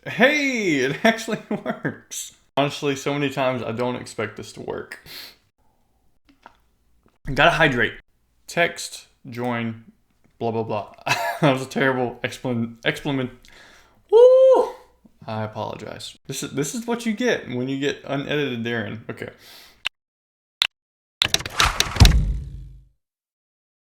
Hey, it actually works. Honestly, so many times I don't expect this to work. Gotta hydrate. Text, join, blah, blah, blah. That was a terrible explanation. Woo! I apologize. This is what you get when you get unedited Darren. Okay.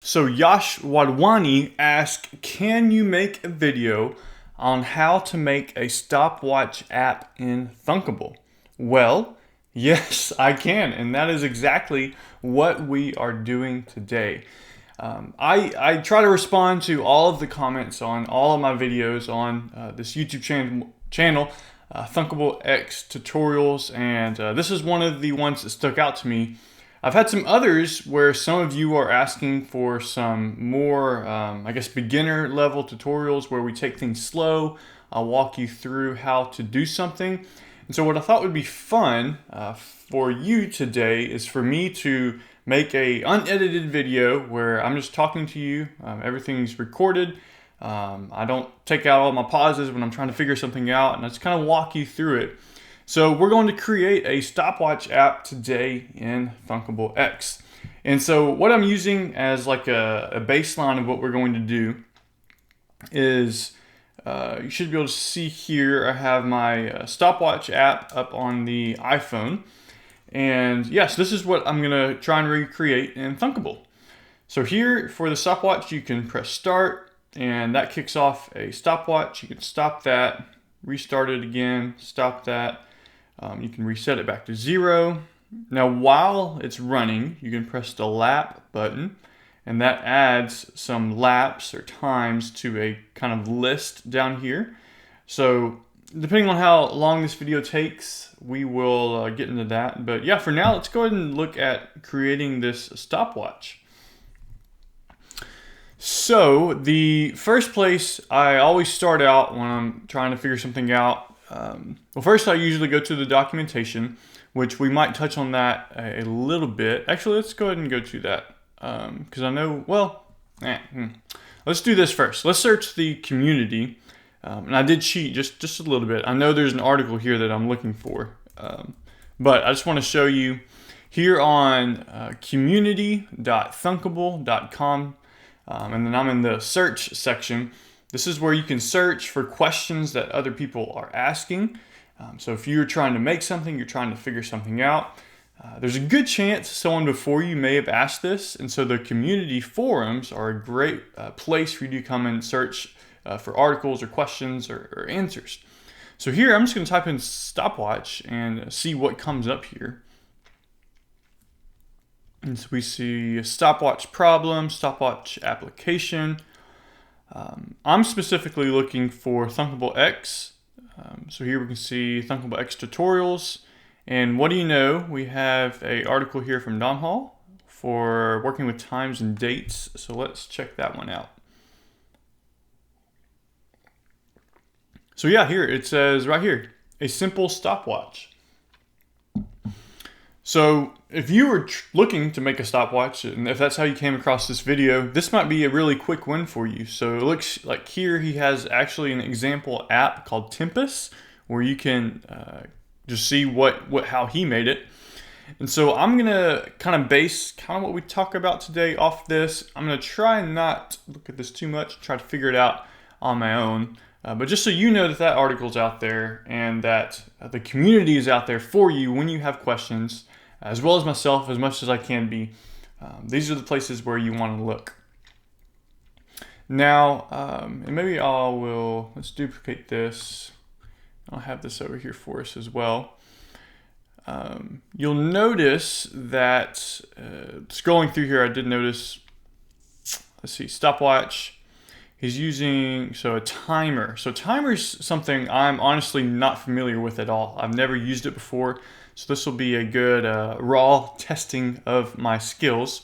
So Yash Wadwani asked, can you make a video on how to make a stopwatch app in Thunkable? Well, yes, I can, and that is exactly what we are doing today. I try to respond to all of the comments on all of my videos on this YouTube channel, Thunkable X tutorials, and this is one of the ones that stuck out to me. I've had some others where some of you are asking for some more, I guess, beginner level tutorials where we take things slow. I'll walk you through how to do something. And so what I thought would be fun for you today is for me to make a unedited video where I'm just talking to you. Everything's recorded. I don't take out all my pauses when I'm trying to figure something out, and I just kind of walk you through it. So we're going to create a stopwatch app today in Thunkable X. And so what I'm using as like a baseline of what we're going to do is, you should be able to see here, I have my stopwatch app up on the iPhone. And yes, this is what I'm going to try and recreate in Thunkable. So here for the stopwatch, you can press start, and that kicks off a stopwatch. You can stop that, restart it again, stop that. You can reset it back to 0. Now while it's running, you can press the lap button, and that adds some laps or times to a kind of list down here. So depending on how long this video takes, we will get into that. But yeah, for now, let's go ahead and look at creating this stopwatch. So the first place I always start out when I'm trying to figure something out, well, first I usually go to the documentation, which we might touch on that a little bit. Actually, let's go ahead and go to that, because I know, well, let's do this first. Let's search the community, and I did cheat just a little bit. I know there's an article here that I'm looking for, but I just want to show you here on community.thunkable.com, and then I'm in the search section. This is where you can search for questions that other people are asking. So if you're trying to make something, you're trying to figure something out, there's a good chance someone before you may have asked this. And so the community forums are a great place for you to come and search for articles or questions or answers. So here, I'm just going to type in stopwatch and see what comes up here. And so we see a stopwatch problem, stopwatch application. I'm specifically looking for Thunkable X. So here we can see Thunkable X tutorials. And what do you know? We have an article here from Don Hall for working with times and dates. So let's check that one out. So yeah, here it says right here, a simple stopwatch. So if you were looking to make a stopwatch, and if that's how you came across this video, this might be a really quick win for you. So it looks like here he has actually an example app called Tempest, where you can just see how he made it. And so I'm gonna kind of base what we talk about today off this. I'm gonna try and not look at this too much, try to figure it out on my own. But just so you know that that article's out there and that the community is out there for you when you have questions, as well as myself as much as I can be. These are the places where you want to look. Now, and maybe let's duplicate this. I'll have this over here for us as well. You'll notice that, scrolling through here, I did notice, let's see, stopwatch. He's using, a timer. So timer's something I'm honestly not familiar with at all. I've never used it before. So this will be a good raw testing of my skills.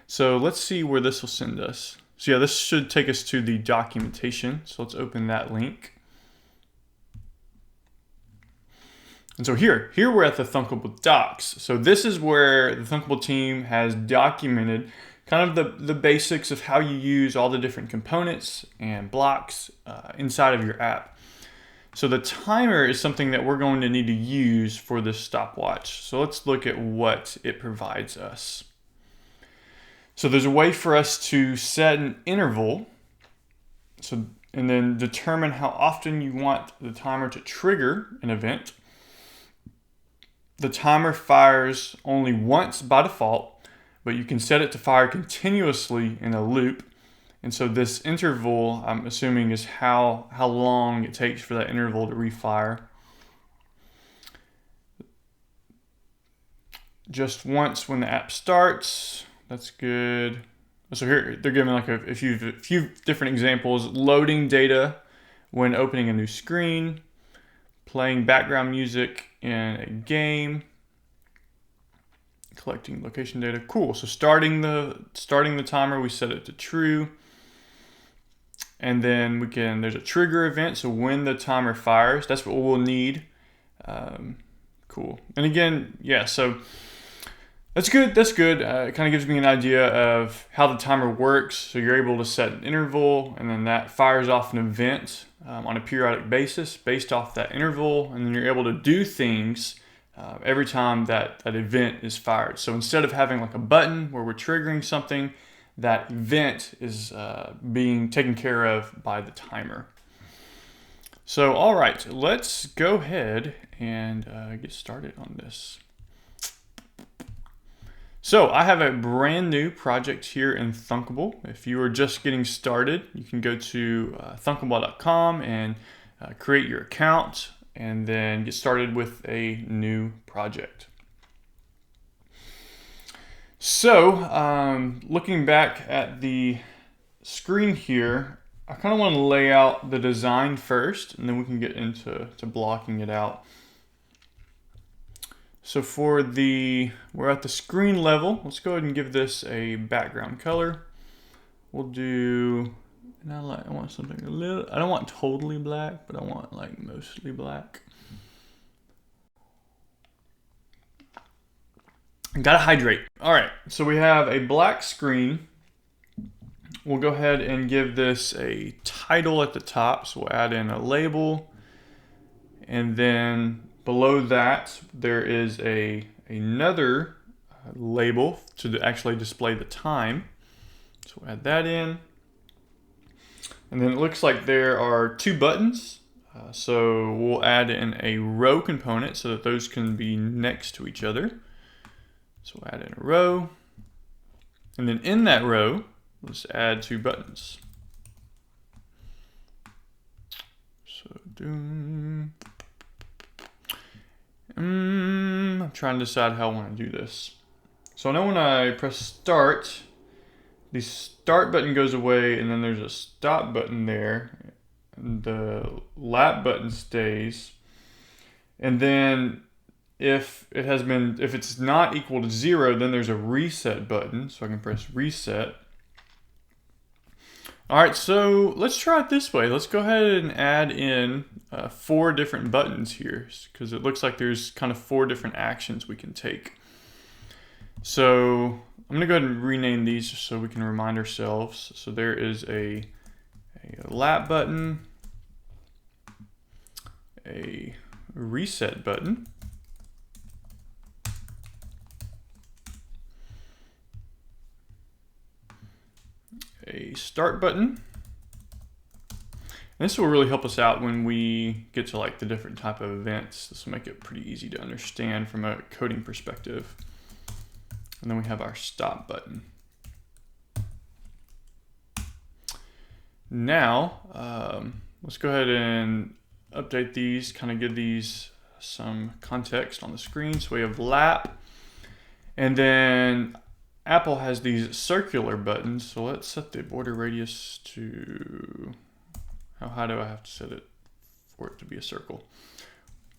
So let's see where this will send us. So yeah, this should take us to the documentation. So let's open that link. And so here we're at the Thunkable docs. So this is where the Thunkable team has documented kind of the basics of how you use all the different components and blocks inside of your app. So the timer is something that we're going to need to use for this stopwatch. So let's look at what it provides us. So there's a way for us to set an interval, and then determine how often you want the timer to trigger an event. The timer fires only once by default, but you can set it to fire continuously in a loop. And so this interval, I'm assuming, is how long it takes for that interval to refire. Just once when the app starts. That's good. So here they're giving like a few different examples. Loading data when opening a new screen, playing background music in a game, collecting location data. Cool. So starting the timer, we set it to true. And then there's a trigger event. So when the timer fires, that's what we'll need. Cool. And again, yeah, so that's good. That's good. It kind of gives me an idea of how the timer works. So you're able to set an interval, and then that fires off an event on a periodic basis based off that interval. And then you're able to do things every time that event is fired. So instead of having like a button where we're triggering something, that event is being taken care of by the timer. So, all right, let's go ahead and get started on this. So I have a brand new project here in Thunkable. If you are just getting started, you can go to thunkable.com and create your account and then get started with a new project. So looking back at the screen here, I kind of want to lay out the design first, and then we can get into blocking it out. So we're at the screen level. Let's go ahead and give this a background color. We'll do, I want something a little, I don't want totally black, but I want like mostly black. Gotta hydrate. All right, so we have a black screen. We'll go ahead and give this a title at the top. So we'll add in a label. And then below that, there is another label to actually display the time. So we'll add that in. And then it looks like there are two buttons. So we'll add in a row component so that those can be next to each other. So we'll add in a row. And then in that row, let's add two buttons. So I'm trying to decide how I want to do this. So I know when I press start, the start button goes away, and then there's a stop button there. And the lap button stays. And then if it's not equal to 0, then there's a reset button. So I can press reset. All right, so let's try it this way. Let's go ahead and add in 4 different buttons here, because it looks like there's kind of 4 different actions we can take. So I'm gonna go ahead and rename these just so we can remind ourselves. So there is a lap button, a reset button, a start button. And this will really help us out when we get to like the different type of events. This will make it pretty easy to understand from a coding perspective. And then we have our stop button. Now, let's go ahead and update these, kind of give these some context on the screen. So we have lap, and then Apple has these circular buttons. So let's set the border radius to, how high do I have to set it for it to be a circle?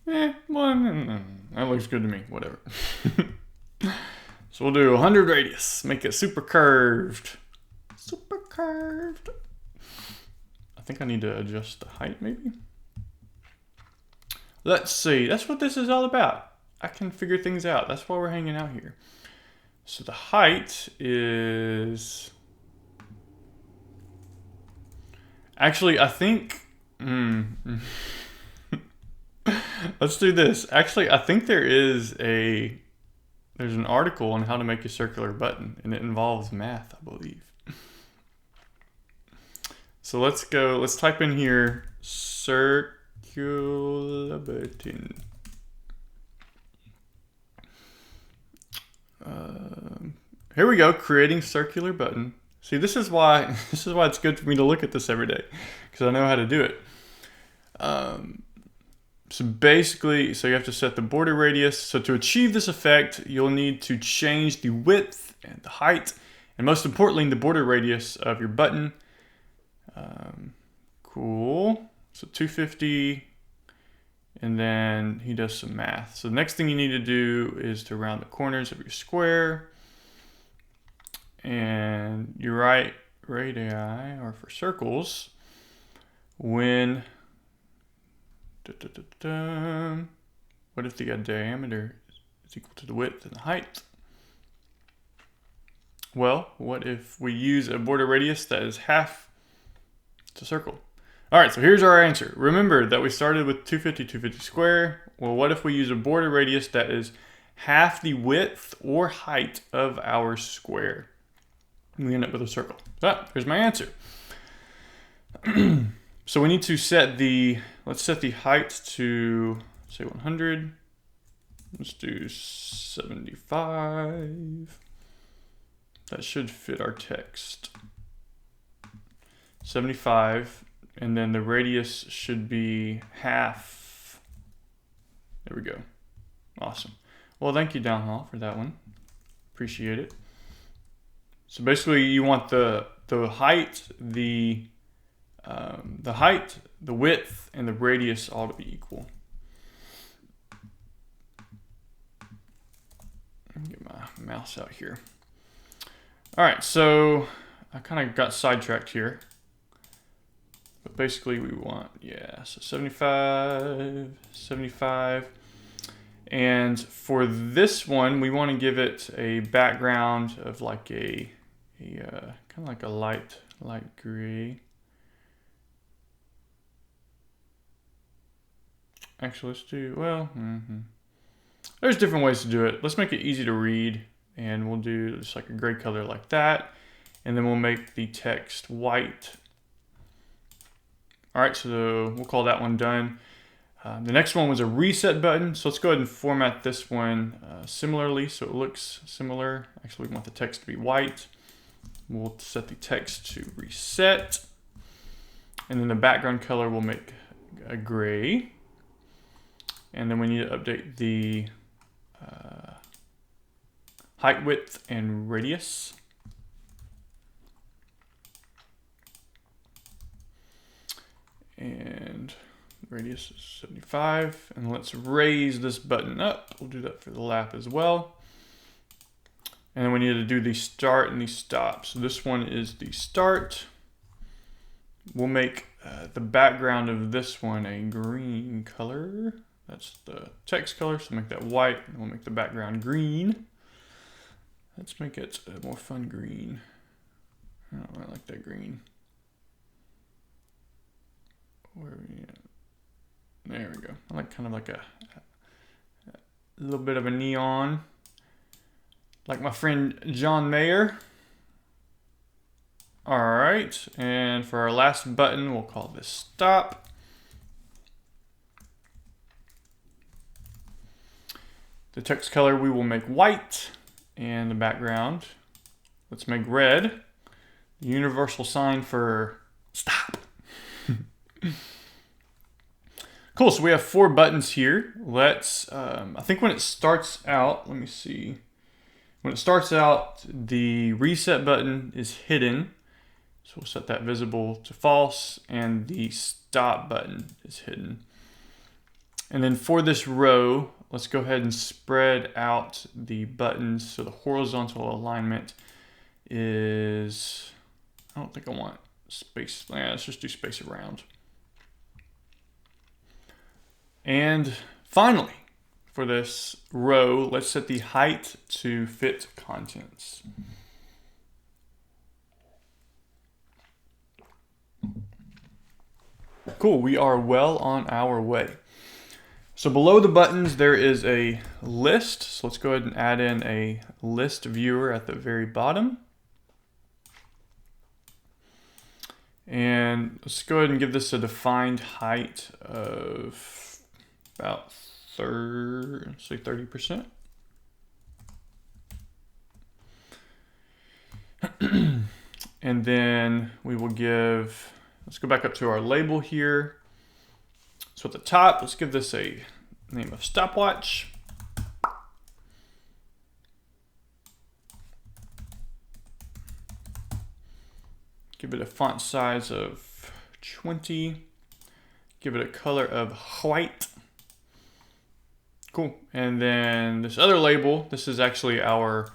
That looks good to me, whatever. So we'll do 100 radius, make it super curved. Super curved. I think I need to adjust the height maybe. Let's see, that's what this is all about. I can figure things out. That's why we're hanging out here. So the height is, actually I think, Let's do this. Actually, I think there's an article on how to make a circular button, and it involves math, I believe. So let's type in here circular button. Here we go, creating circular button. See, this is why it's good for me to look at this every day, because I know how to do it. So basically, you have to set the border radius. So to achieve this effect, you'll need to change the width and the height, and most importantly, the border radius of your button. Cool. So 250, and then he does some math. So the next thing you need to do is to round the corners of your square. And your radii are for circles. When what if the diameter is equal to the width and the height? Well, what if we use a border radius that is half the circle? All right, so here's our answer. Remember that we started with 250 square. Well, what if we use a border radius that is half the width or height of our square? And we end up with a circle. So here's my answer. So we need to let's set the height to, say, 100. Let's do 75. That should fit our text. 75, and then the radius should be half. There we go. Awesome. Well, thank you, Downhall, for that one. Appreciate it. So basically, you want the height, the width, and the radius all to be equal. Let me get my mouse out here. All right, so I kind of got sidetracked here. But basically, we want, so 75. And for this one, we want to give it a background of like a kind of like a light gray. Actually, let's do, there's different ways to do it. Let's make it easy to read, and we'll do just like a gray color like that. And then we'll make the text white. All right, so we'll call that one done. The next one was a reset button. So let's go ahead and format this one similarly so it looks similar. Actually, we want the text to be white. We'll set the text to reset. And then the background color we'll make a gray. And then we need to update the height, width, and radius. And radius is 75, and let's raise this button up. We'll do that for the lap as well. And then we need to do the start and the stop. So this one is the start. We'll make the background of this one a green color. That's the text color, so make that white, and we'll make the background green. Let's make it a more fun green. I don't really like that green. Where are we at? There we go. I like kind of like a little bit of a neon. Like my friend John Mayer. All right, and for our last button, we'll call this stop. The text color we will make white, and the background, let's make red. The universal sign for stop. Cool, so we have 4 buttons here. Let's, I think when it starts out, let me see. When it starts out, the reset button is hidden. So we'll set that visible to false, and the stop button is hidden. And then for this row, let's go ahead and spread out the buttons. So the horizontal alignment is, I don't think I want space. Let's just do space around. And finally, for this row, let's set the height to fit contents. Cool, we are well on our way. So below the buttons, there is a list. So let's go ahead and add in a list viewer at the very bottom. And let's go ahead and give this a defined height of about 30%. And then we will give, let's go back up to our label here. So at the top, let's give this a name of Stopwatch. Give it a font size of 20. Give it a color of white. Cool. And then this other label, this is actually our,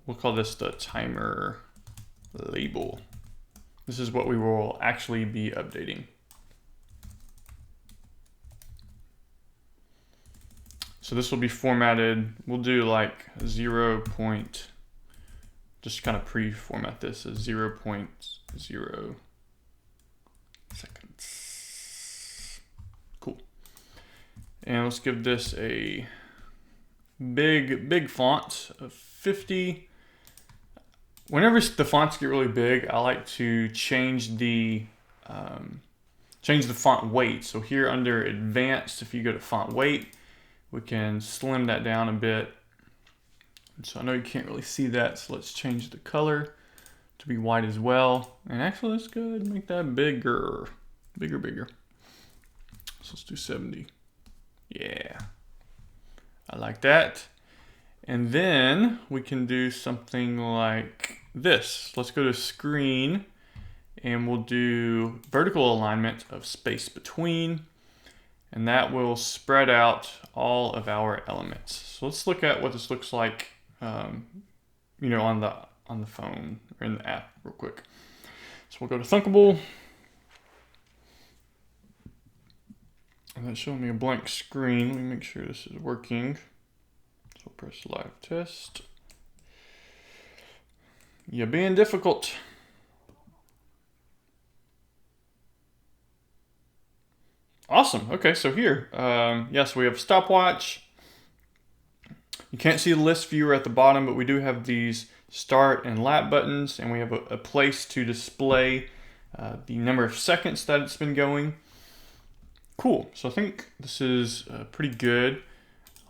we'll call this the timer label. This is what we will actually be updating. So this will be formatted, we'll do like 0. Just kind of pre-format this as 0.0 seconds. Cool. And let's give this a big font of 50. Whenever the fonts get really big, I like to change the font weight. So here under advanced, if you go to font weight, we can slim that down a bit. So I know you can't really see that, so let's change the color to be white as well. And actually, let's go ahead and make that bigger. So let's do 70. Yeah, I like that. And then we can do something like this. Let's go to screen and we'll do vertical alignment of space between. And that will spread out all of our elements. So let's look at what this looks like, you know, on the phone or in the app real quick. So we'll go to Thunkable. And that's showing me a blank screen. Let me make sure this is working. So press live test. You're being difficult. Awesome. Okay, so here, yes, we have Stopwatch. You can't see the list viewer at the bottom, but we do have these start and lap buttons, and we have a place to display the number of seconds that it's been going. Cool. So I think this is pretty good.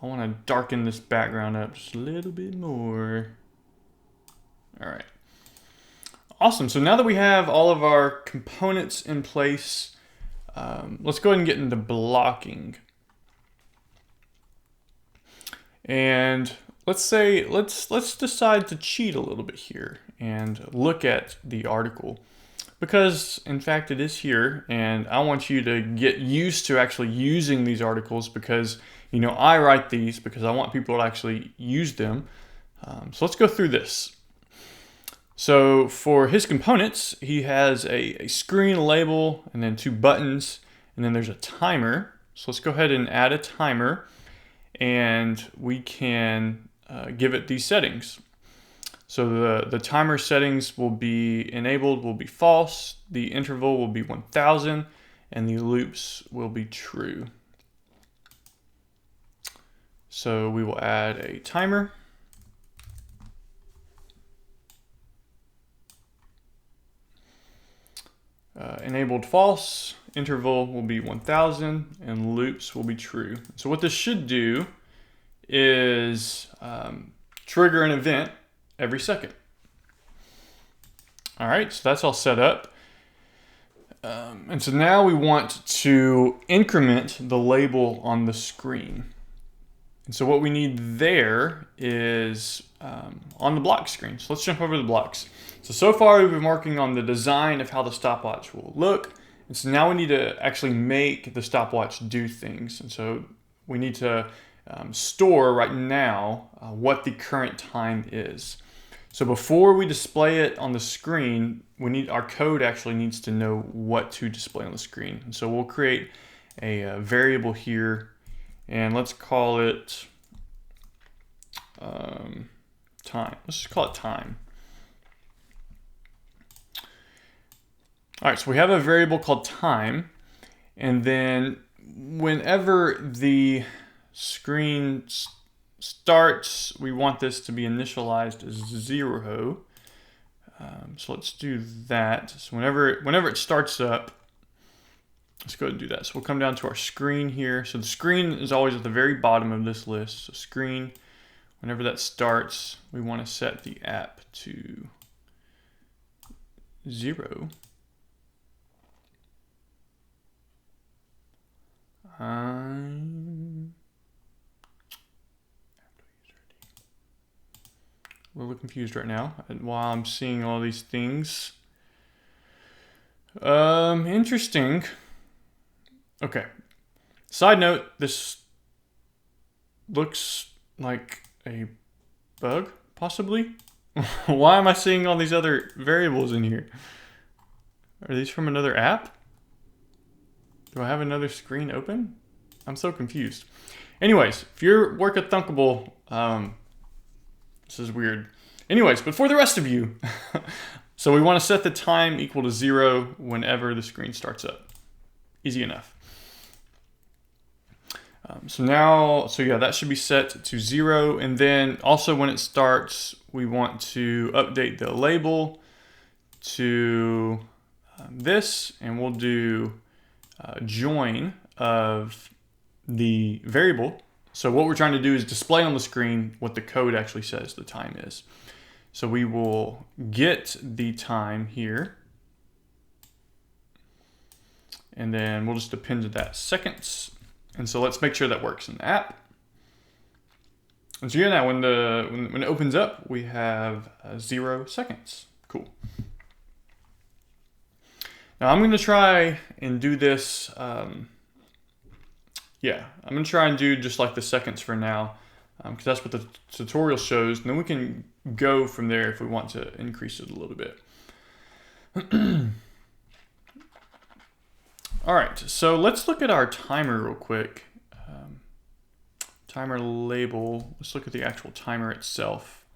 I want to darken this background up just a little bit more. All right. Awesome. So now that we have all of our components in place, let's go ahead and get into blocking. And let's decide to cheat a little bit here and look at the article, because in fact it is here, and I want you to get used to actually using these articles, because you know I write these because I want people to actually use them. So let's go through this. So for his components, he has a screen, label, and then 2 buttons, and then there's a timer. So let's go ahead and add a timer, and we can give it these settings. So the timer settings will be enabled, will be false, the interval will be 1000, and the loops will be true. So we will add a timer. Enabled false, interval will be 1000, and loops will be true. So what this should do is trigger an event every second. All right, so that's all set up. And so now we want to increment the label on the screen. And so what we need there is on the block screen. So let's jump over to the blocks. So far we've been working on the design of how the stopwatch will look. And so now we need to actually make the stopwatch do things. And so we need to store right now what the current time is. So before we display it on the screen, our code actually needs to know what to display on the screen. And so we'll create a variable here, and let's call it time. Let's just call it time. All right, so we have a variable called time, and then whenever the screen starts, we want this to be initialized as 0. So let's do that. So whenever it starts up, let's go ahead and do that. So we'll come down to our screen here. So the screen is always at the very bottom of this list. So screen, whenever that starts, we want to set the app to 0. I'm a little confused right now while I'm seeing all these things. Interesting. Okay. Side note, this looks like a bug, possibly. Why am I seeing all these other variables in here? Are these from another app? Do I have another screen open? I'm so confused. Anyways, if you work at Thunkable, this is weird. Anyways, but for the rest of you, so we want to set the time equal to 0 whenever the screen starts up. Easy enough. So yeah, that should be set to 0. And then also when it starts, we want to update the label to this, and we'll do join of the variable. So what we're trying to do is display on the screen what the code actually says the time is. So we will get the time here, and then we'll just append to that seconds. And so let's make sure that works in the app. And so yeah, now when it opens up, we have 0 seconds. Cool. Now I'm going to try and do this. Yeah, I'm going to try and do just like the seconds for now, because that's what the tutorial shows. And then we can go from there if we want to increase it a little bit. All right, so let's look at our timer real quick. Timer label. Let's look at the actual timer itself.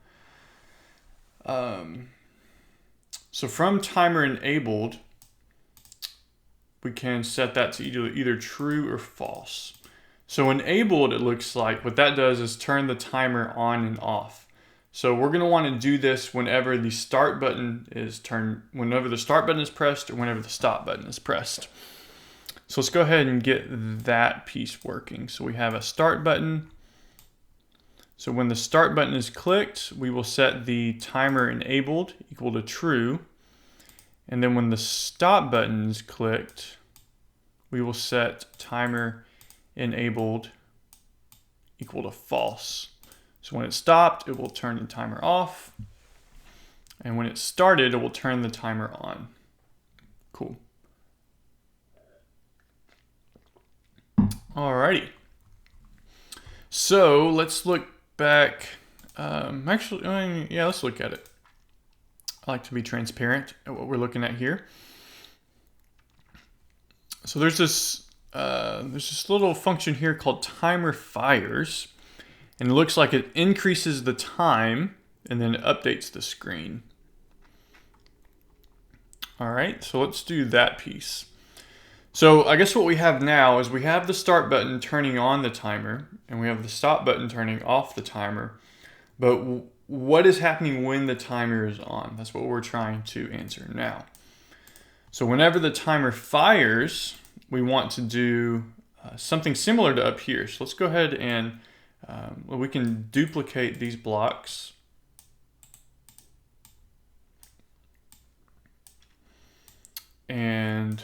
So from timer enabled, we can set that to either true or false. So enabled, it looks like what that does is turn the timer on and off. So we're going to want to do this whenever the start button is whenever the start button is pressed, or whenever the stop button is pressed. So let's go ahead and get that piece working. So we have a start button. So when the start button is clicked, we will set the timer enabled equal to true. And then when the stop button is clicked, we will set timer enabled equal to false. So when it stopped, it will turn the timer off. And when it started, it will turn the timer on. Cool. Alrighty. So let's look back. Let's look at it. I like to be transparent at what we're looking at here. So there's this little function here called timer fires, and it looks like it increases the time and then it updates the screen. All right, so let's do that piece. So I guess what we have now is we have the start button turning on the timer, and we have the stop button turning off the timer. But what is happening when the timer is on? That's what we're trying to answer now. So whenever the timer fires, we want to do something similar to up here. So let's go ahead and we can duplicate these blocks. And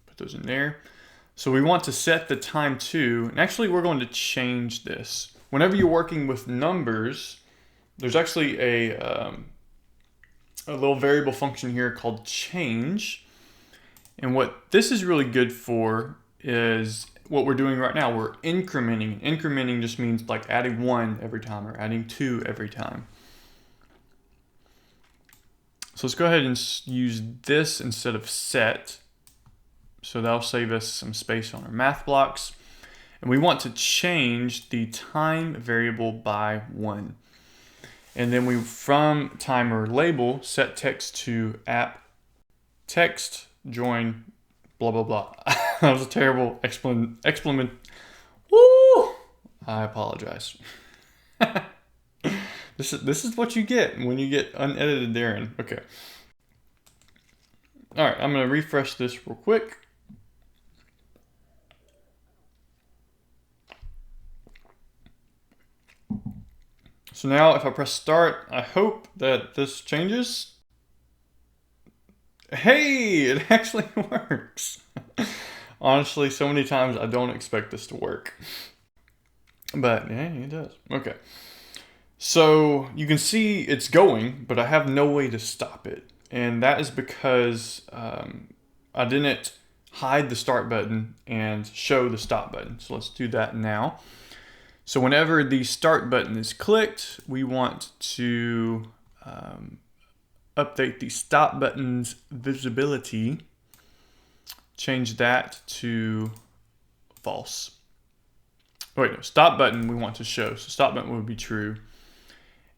put those in there. So we want to set the time to, and actually we're going to change this. Whenever you're working with numbers, there's actually a little variable function here called change. And what this is really good for is what we're doing right now. We're incrementing. Incrementing just means like adding 1 every time or adding 2 every time. So let's go ahead and use this instead of set. So that'll save us some space on our math blocks. And we want to change the time variable by 1. And then we, from timer label, set text to app text join blah, blah, blah. That was a terrible explanation. Woo! I apologize. This is what you get when you get unedited Darren. Okay. All right, I'm going to refresh this real quick. So now if I press start, I hope that this changes. Hey, it actually works. Honestly, so many times I don't expect this to work. But yeah, it does. Okay. So you can see it's going, but I have no way to stop it. And that is because I didn't hide the start button and show the stop button. So let's do that now. So whenever the start button is clicked, we want to update the stop button's visibility. Change that to false. Wait, no, stop button we want to show. So stop button would be true.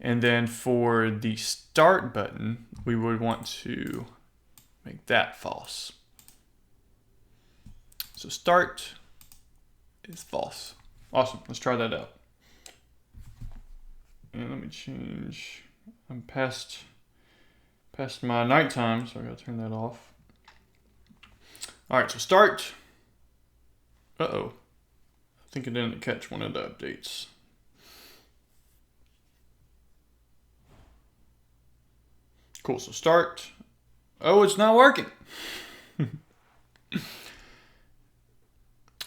And then for the start button, we would want to make that false. So start is false. Awesome, let's try that out. And let me change, I'm past my nighttime, so I gotta turn that off. All right, so start. Uh-oh, I think it didn't catch one of the updates. Cool, so start. Oh, it's not working.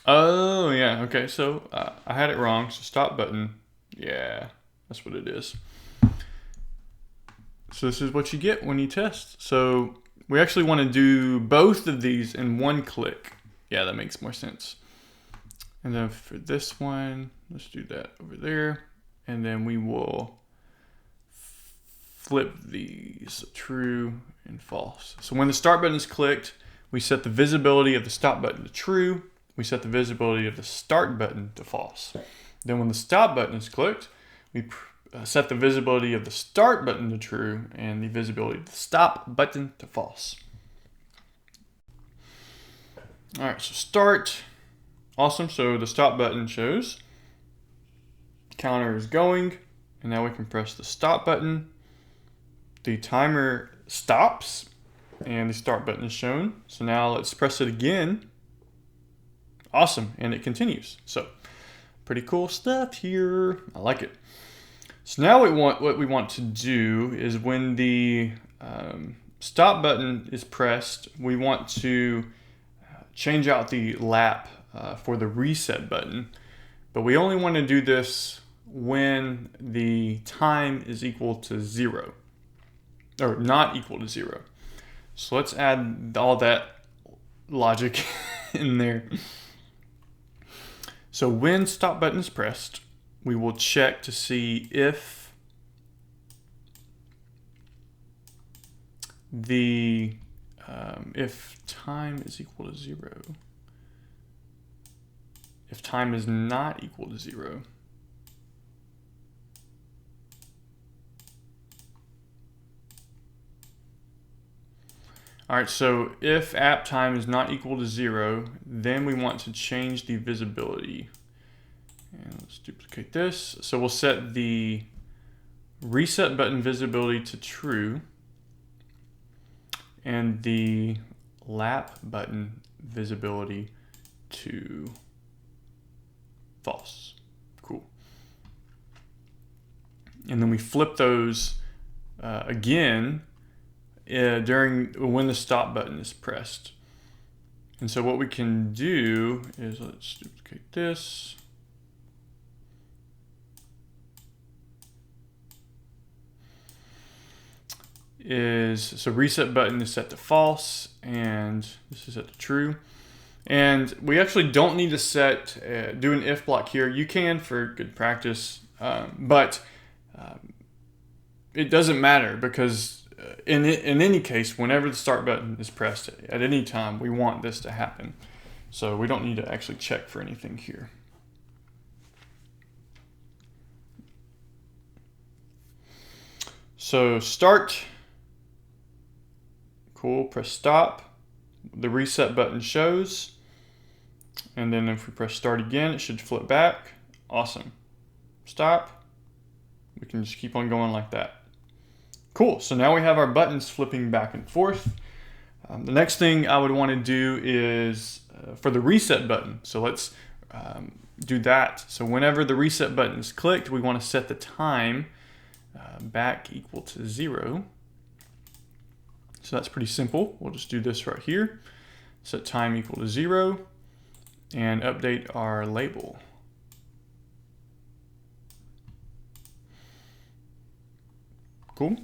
Oh, yeah, okay, so I had it wrong, so stop button. Yeah, that's what it is. So this is what you get when you test. So we actually want to do both of these in one click. Yeah, that makes more sense. And then for this one, let's do that over there. And then we will flip these true and false. So when the start button is clicked, we set the visibility of the stop button to true. We set the visibility of the start button to false. Then when the stop button is clicked, we set the visibility of the start button to true and the visibility of the stop button to false. All right, so start. Awesome, so the stop button shows. Counter is going, and now we can press the stop button. The timer stops, and the start button is shown. So now let's press it again. Awesome, and it continues. So pretty cool stuff here. I like it. So now what we want to do is when the stop button is pressed, we want to change out the lap for the reset button. But we only want to do this when the time is equal to 0, or not equal to 0. So let's add all that logic in there. So when stop button is pressed, we will check to see if the if time is equal to 0. If time is not equal to 0. All right, so if app time is not equal to 0, then we want to change the visibility. And let's duplicate this. So we'll set the reset button visibility to true and the lap button visibility to false. Cool. And then we flip those again when the stop button is pressed. And so what we can do is, let's duplicate this. So reset button is set to false and this is set to true. And we actually don't need to do an if block here. You can for good practice, but it doesn't matter because in any case, whenever the start button is pressed at any time, we want this to happen. So we don't need to actually check for anything here. So start, cool, press stop, the reset button shows. And then if we press start again, it should flip back. Awesome. Stop. We can just keep on going like that. Cool, so now we have our buttons flipping back and forth. The next thing I would want to do is for the reset button. So let's do that. So whenever the reset button is clicked, we want to set the time back equal to 0. So that's pretty simple. We'll just do this right here. Set time equal to 0 and update our label. Cool.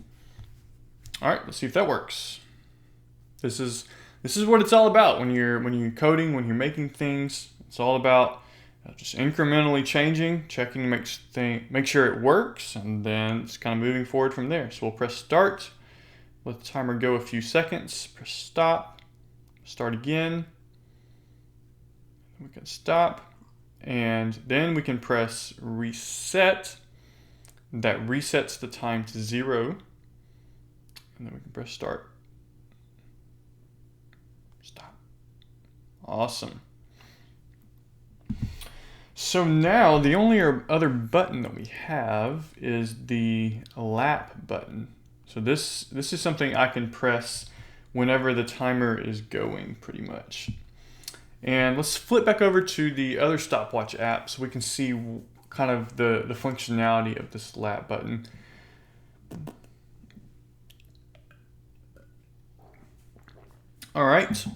All right, let's see if that works. This is what it's all about when you're coding, when you're making things. It's all about just incrementally changing, checking to make sure it works, and then it's kind of moving forward from there. So we'll press start, let the timer go a few seconds, press stop, start again. We can stop, and then we can press reset. That resets the time to 0, and then we can press start. Stop. Awesome. So now the only other button that we have is the lap button. So this is something I can press whenever the timer is going, pretty much. And let's flip back over to the other Stopwatch app so we can see kind of the functionality of this lap button. All right.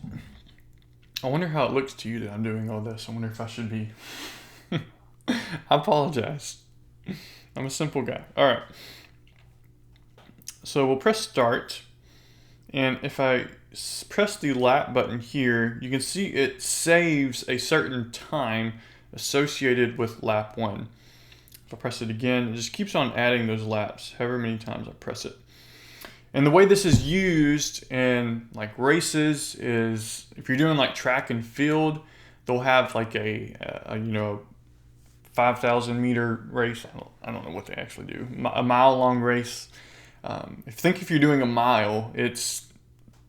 I wonder how it looks to you that I'm doing all this. I wonder if I should be... I apologize. I'm a simple guy. All right. So we'll press start. And if I press the lap button here, you can see it saves a certain time associated with lap 1. If I press it again, it just keeps on adding those laps however many times I press it. And the way this is used in like races is if you're doing like track and field, they'll have like a 5,000 meter race. I don't know what they actually do. A mile long race. If you're doing a mile, it's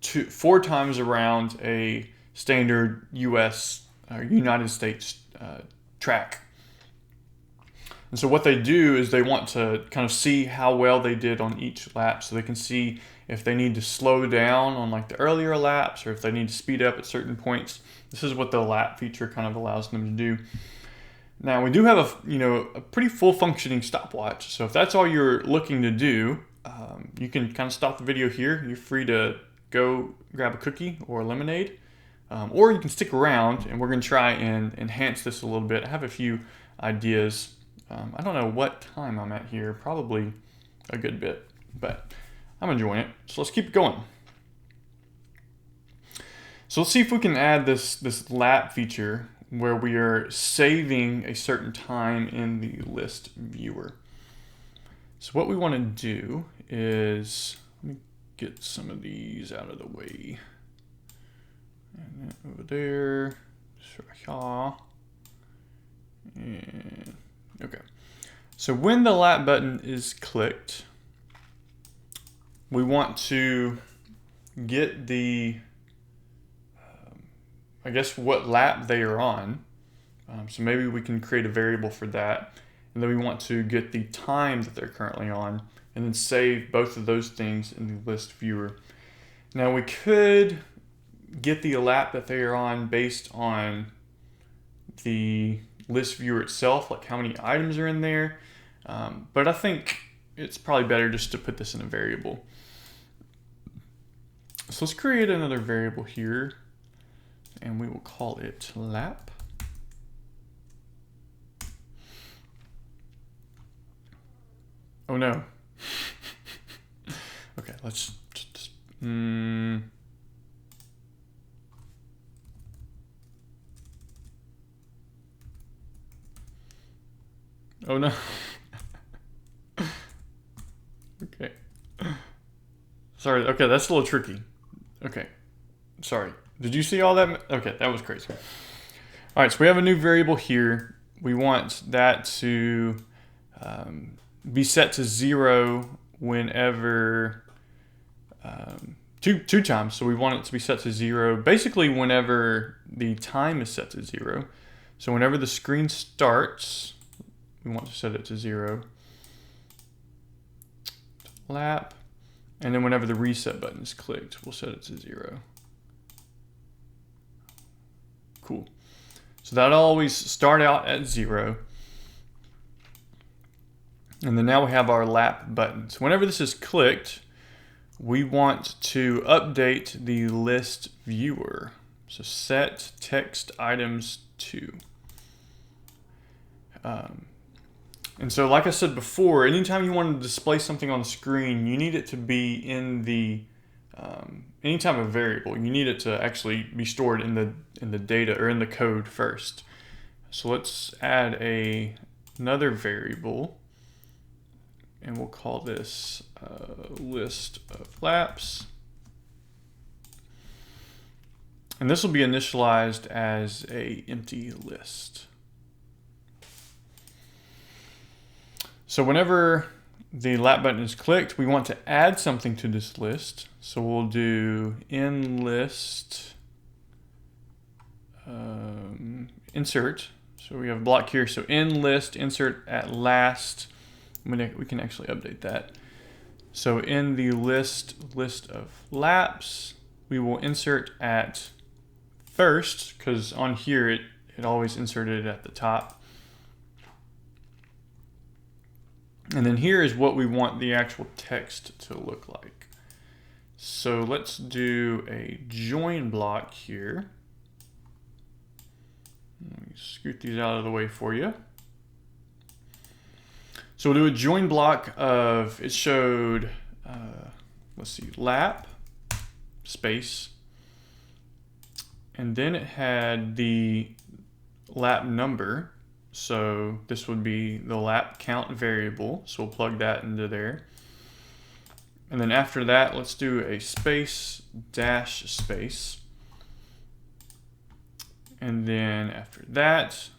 4 times around a standard U.S. or United States track. And so what they do is they want to kind of see how well they did on each lap, so they can see if they need to slow down on like the earlier laps or if they need to speed up at certain points. This is what the lap feature kind of allows them to do. Now we do have a pretty full functioning stopwatch. So if that's all you're looking to do, you can kind of stop the video here. You're free to go grab a cookie or a lemonade, or you can stick around and we're going to try and enhance this a little bit. I have a few ideas. I don't know what time I'm at here, probably a good bit, but I'm enjoying it. So let's keep going. So let's see if we can add this lap feature where we are saving a certain time in the list viewer. So what we want to do is, let me get some of these out of the way. And then over there, and okay. So when the lap button is clicked, we want to get the, I guess what lap they are on. So maybe we can create a variable for that. And then we want to get the time that they're currently on and then save both of those things in the list viewer. Now we could get the lap that they are on based on the list viewer itself, like how many items are in there. But I think it's probably better just to put this in a variable. So let's create another variable here and we will call it lap. Oh no. Okay, let's just, oh no. Okay. Sorry, okay, that's a little tricky. Okay, sorry. Did you see all that? Okay, that was crazy. All right, so we have a new variable here. We want that to be set to 0 whenever two times. So we want it to be set to 0, basically whenever the time is set to 0. So whenever the screen starts, we want to set it to 0. Lap. And then whenever the reset button is clicked, we'll set it to 0. Cool. So that'll always start out at 0. And then now we have our lap button. So whenever this is clicked, we want to update the list viewer. So set text items to. And so like I said before, anytime you want to display something on the screen, you need it to be in the, any type of variable. You need it to actually be stored in the data or in the code first. So let's add another variable, and we'll call this list of laps. And this will be initialized as a empty list. So whenever the lap button is clicked, we want to add something to this list. So we'll do in-list insert. So we have a block here. So in-list insert at last. We can actually update that. So in the list of laps, we will insert at first, because on here it always inserted at the top. And then here is what we want the actual text to look like. So let's do a join block here. Let me scoot these out of the way for you. So we'll do a join block of, it showed, let's see, lap, space, and then it had the lap number. So this would be the lap count variable. So we'll plug that into there. And then after that, let's do a space dash space. And then after that,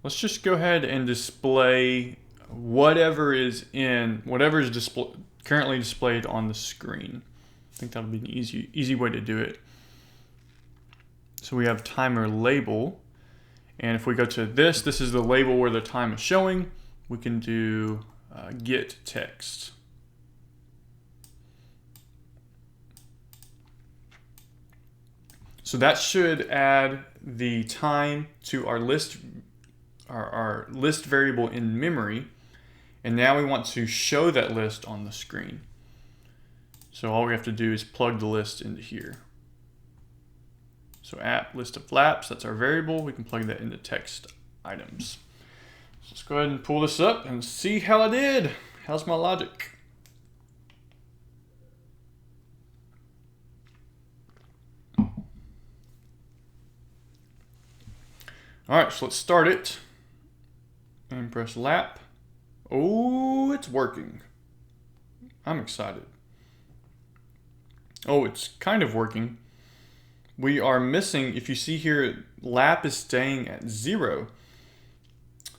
let's just go ahead and display whatever is currently displayed on the screen. I think that'll be an easy way to do it. So we have timer label. And if we go to this is the label where the time is showing. We can do get text. So that should add the time to our list variable in memory. And now we want to show that list on the screen. So all we have to do is plug the list into here. So app list of laps, that's our variable. We can plug that into text items. So let's go ahead and pull this up and see how I did. How's my logic? All right, so let's start it and press lap. Oh, it's working. I'm excited. Oh, it's kind of working. We are missing, if you see here, lap is staying at 0.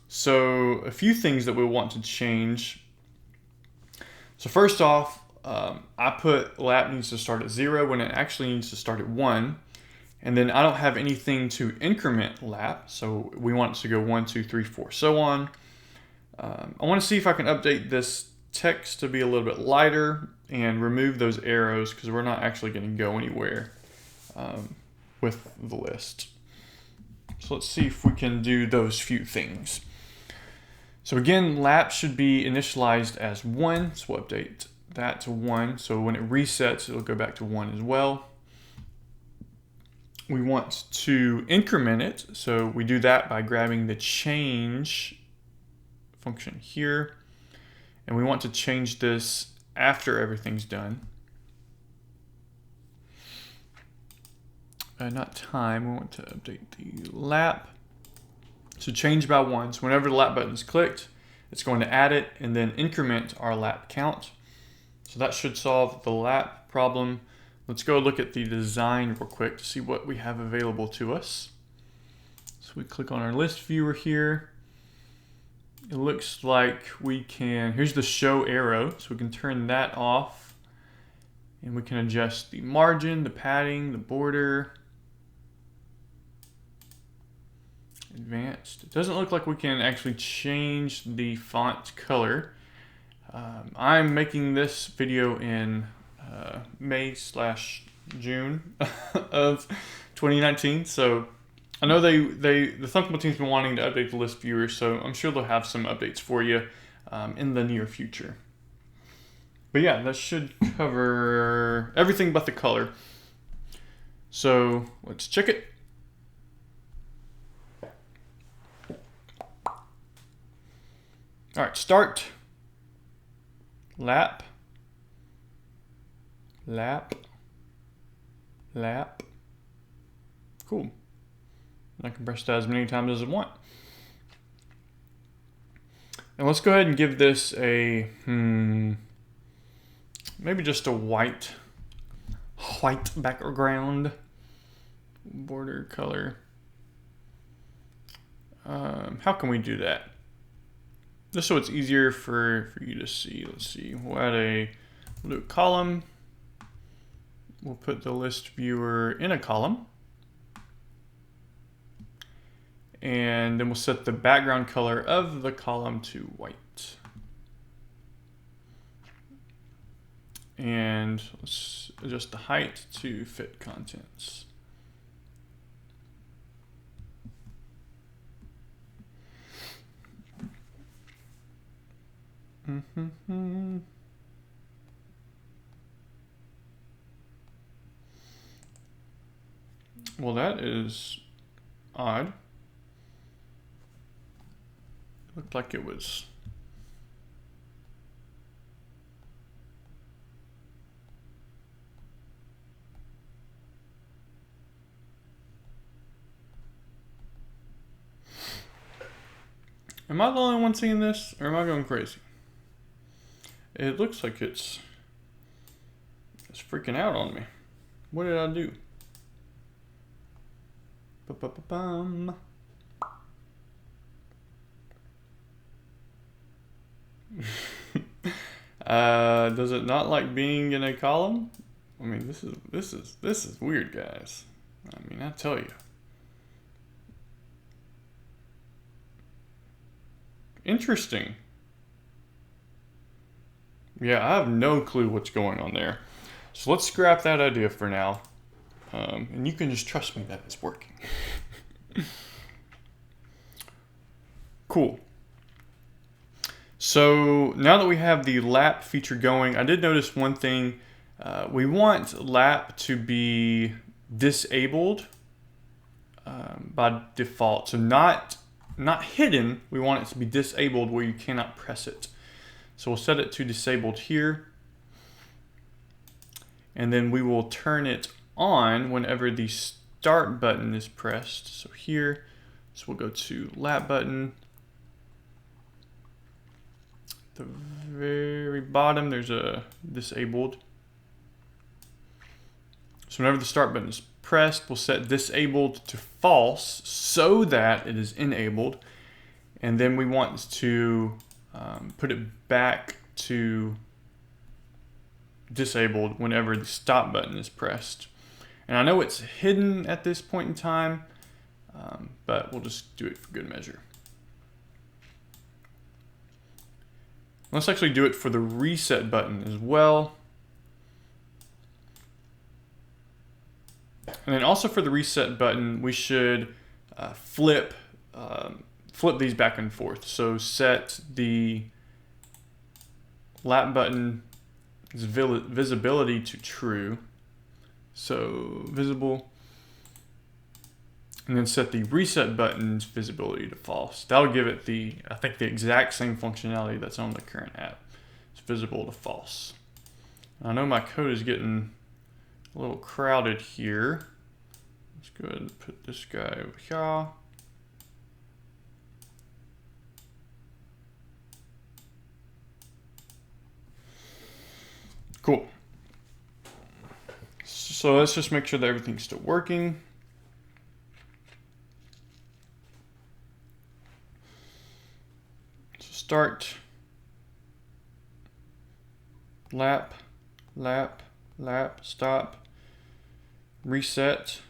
So a few things that we want to change. So first off, I put lap needs to start at 0 when it actually needs to start at 1. And then I don't have anything to increment lap. So we want it to go 1, 2, 3, 4, so on. I want to see if I can update this text to be a little bit lighter and remove those arrows, because we're not actually going to go anywhere with the list. So let's see if we can do those few things. So again, lap should be initialized as 1. So we'll update that to 1. So when it resets, it'll go back to 1 as well. We want to increment it. So we do that by grabbing the change function here. And we want to change this after everything's done. Not time, we want to update the lap. So change by 1. So whenever the lap button is clicked, it's going to add it and then increment our lap count. So that should solve the lap problem. Let's go look at the design real quick to see what we have available to us. So we click on our list viewer here. It looks like we can, here's the show arrow, so we can turn that off. And we can adjust the margin, the padding, the border. Advanced. It doesn't look like we can actually change the font color. I'm making this video in May/June of 2019, so I know the Thunkable team's been wanting to update the list viewer, so I'm sure they'll have some updates for you in the near future. But yeah, that should cover everything but the color. So let's check it. All right, start. Lap. Lap. Lap. Cool. I can press that as many times as I want. And let's go ahead and give this a, maybe just a white background. Border color. How can we do that? Just so it's easier for you to see. Let's see. We'll do a column. We'll put the list viewer in a column. And then we'll set the background color of the column to white. And let's adjust the height to fit contents. Well, that is odd. It looked like it was. Am I the only one seeing this, or am I going crazy? It looks like it's freaking out on me. What did I do? Ba-ba-ba-bum. Does it not like being in a column? I mean, this is weird, guys. I mean, I tell you. Interesting. Yeah, I have no clue what's going on there. So let's scrap that idea for now. And you can just trust me that it's working. Cool. So now that we have the lap feature going, I did notice one thing. We want lap to be disabled by default. So not hidden, we want it to be disabled where you cannot press it. So we'll set it to disabled here. And then we will turn it on whenever the start button is pressed. So here, so we'll go to lap button. At the very bottom, there's a disabled. So whenever the start button is pressed, we'll set disabled to false so that it is enabled. And then we want to put it back to disabled whenever the stop button is pressed. And I know it's hidden at this point in time, but we'll just do it for good measure. Let's actually do it for the reset button as well. And then also for the reset button, we should flip these back and forth. So set the lap button visibility to true. So visible. And then set the reset button's visibility to false. That'll give it I think the exact same functionality that's on the current app. It's visible to false. I know my code is getting a little crowded here. Let's go ahead and put this guy over here. Cool. So let's just make sure that everything's still working. So start, lap, lap, lap, stop, reset.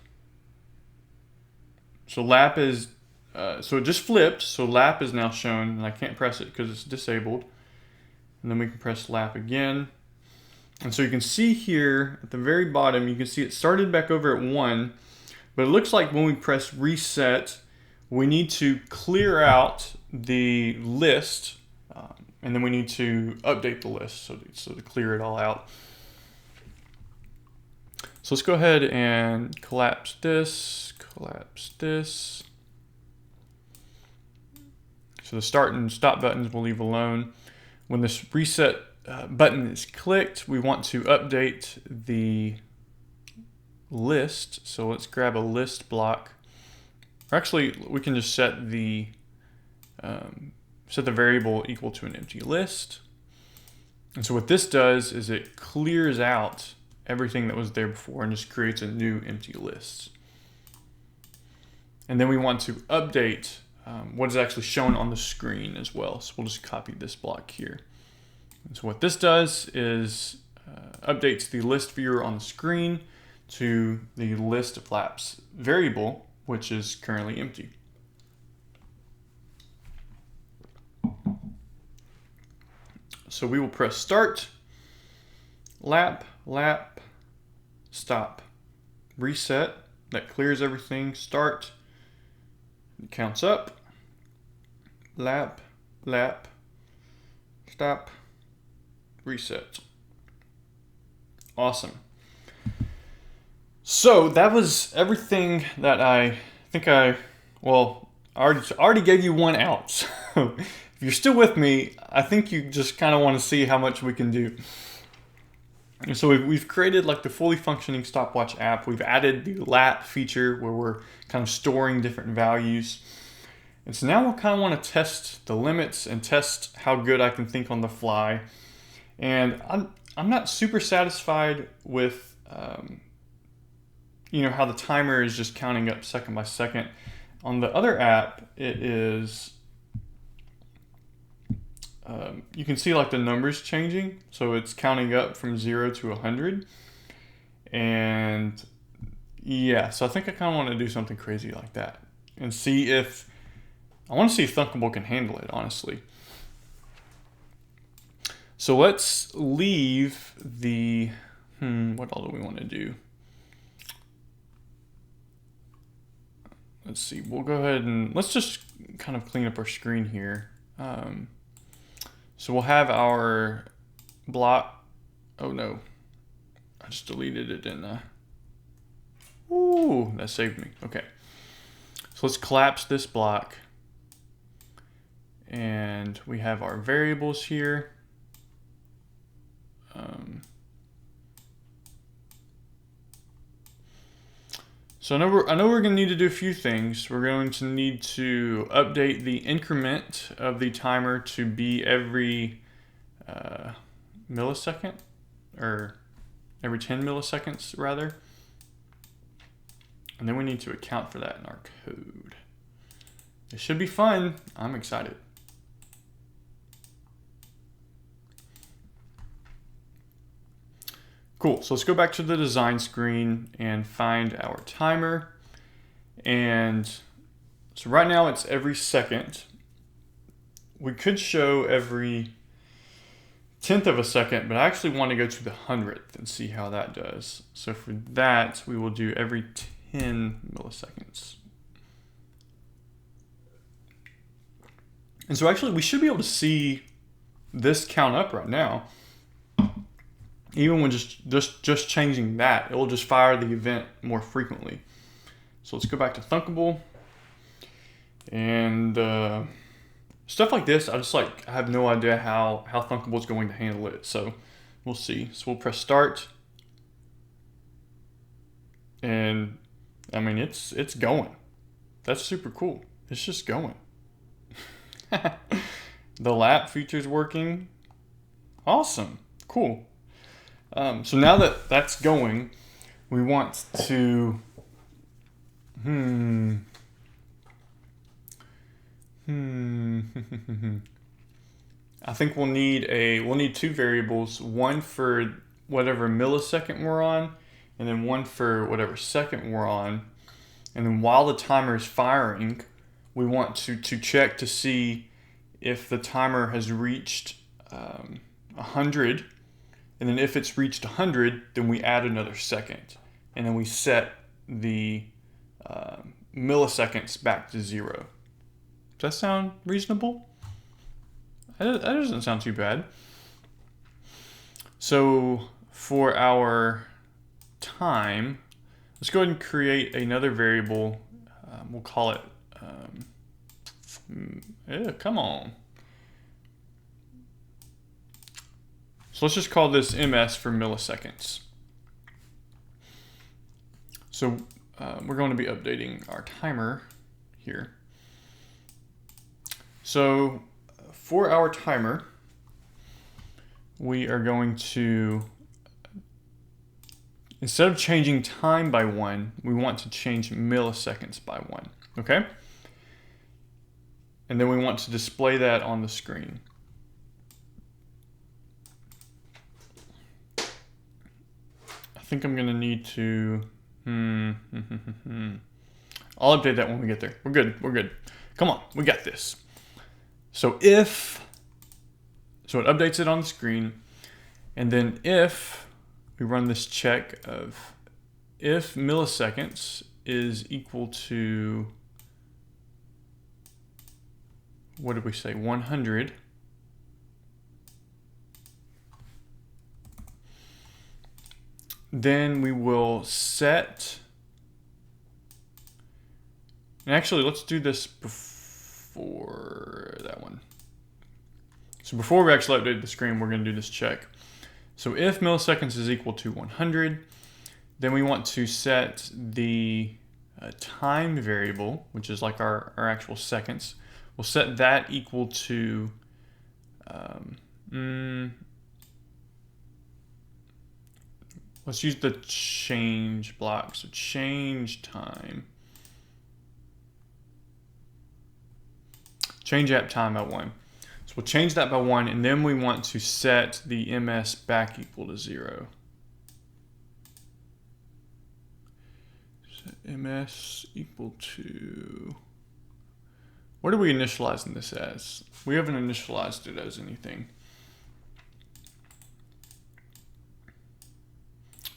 So lap is, so it just flipped. So lap is now shown, and I can't press it because it's disabled. And then we can press lap again. And so you can see here at the very bottom, you can see it started back over at 1, but it looks like when we press reset, we need to clear out the list, and then we need to update the list, so to clear it all out. So let's go ahead and collapse this. So the start and stop buttons we'll leave alone. When this reset button is clicked, we want to update the list. So let's grab a list block. Or actually, we can just set the variable equal to an empty list. And so what this does is it clears out everything that was there before and just creates a new empty list. And then we want to update what is actually shown on the screen as well. So we'll just copy this block here. And so what this does is updates the list viewer on the screen to the list of laps variable, which is currently empty. So we will press start, lap, stop, reset. That clears everything. Start, it counts up, lap, stop, reset. Awesome. So that was everything that I already gave you one out. So if you're still with me, I think you just kind of want to see how much we can do. And so we've created like the fully functioning stopwatch app. We've added the lap feature where we're kind of storing different values. And so now we'll kind of want to test the limits and test how good I can think on the fly. And I'm not super satisfied with how the timer is just counting up second by second. On the other app, it is you can see like the numbers changing. So it's counting up from 0 to 100. And yeah, so I think I kind of want to do something crazy like that and see if Thunkable can handle it, honestly. So let's leave the, what all do we want to do? Let's see, we'll go ahead and let's just kind of clean up our screen here. So we'll have our block. Oh no, I just deleted it, didn't I? Ooh, that saved me. Okay, so let's collapse this block. And we have our variables here. So I know we're going to need to do a few things. We're going to need to update the increment of the timer to be every millisecond, or every 10 milliseconds rather. And then we need to account for that in our code. It should be fun. I'm excited. Cool, so let's go back to the design screen and find our timer. And so right now it's every second. We could show every 10th of a second, but I actually want to go to the 100th and see how that does. So for that, we will do every 10 milliseconds. And so actually we should be able to see this count up right now. Even when just changing that, it will just fire the event more frequently. So let's go back to Thunkable. And stuff like this, I have no idea how Thunkable is going to handle it. So we'll see. So we'll press start. And I mean, it's going. That's super cool. It's just going. The lap feature's working. Awesome. Cool. So now that that's going, we want to, I think we'll need two variables, one for whatever millisecond we're on, and then one for whatever second we're on. And then while the timer is firing, we want to check to see if the timer has reached 100. And then if it's reached 100, then we add another second. And then we set the milliseconds back to 0. Does that sound reasonable? That doesn't sound too bad. So for our time, let's go ahead and create another variable. We'll call it, come on. So let's just call this ms for milliseconds. So we're going to be updating our timer here. So for our timer, we are going to, instead of changing time by 1, we want to change milliseconds by 1, okay? And then we want to display that on the screen. I think I'm gonna need to, I'll update that when we get there. We're good. Come on, we got this. So it updates it on the screen, and then if we run this check of if milliseconds is equal to, what did we say, 100, then we will set, and actually let's do this before that one. So before we actually update the screen, we're going to do this check. So if milliseconds is equal to 100, then we want to set the time variable, which is like our actual seconds. We'll set that equal to, let's use the change block. So change time. Change app time by 1. So we'll change that by 1, and then we want to set the ms back equal to 0. Set ms equal to, what are we initializing this as? We haven't initialized it as anything.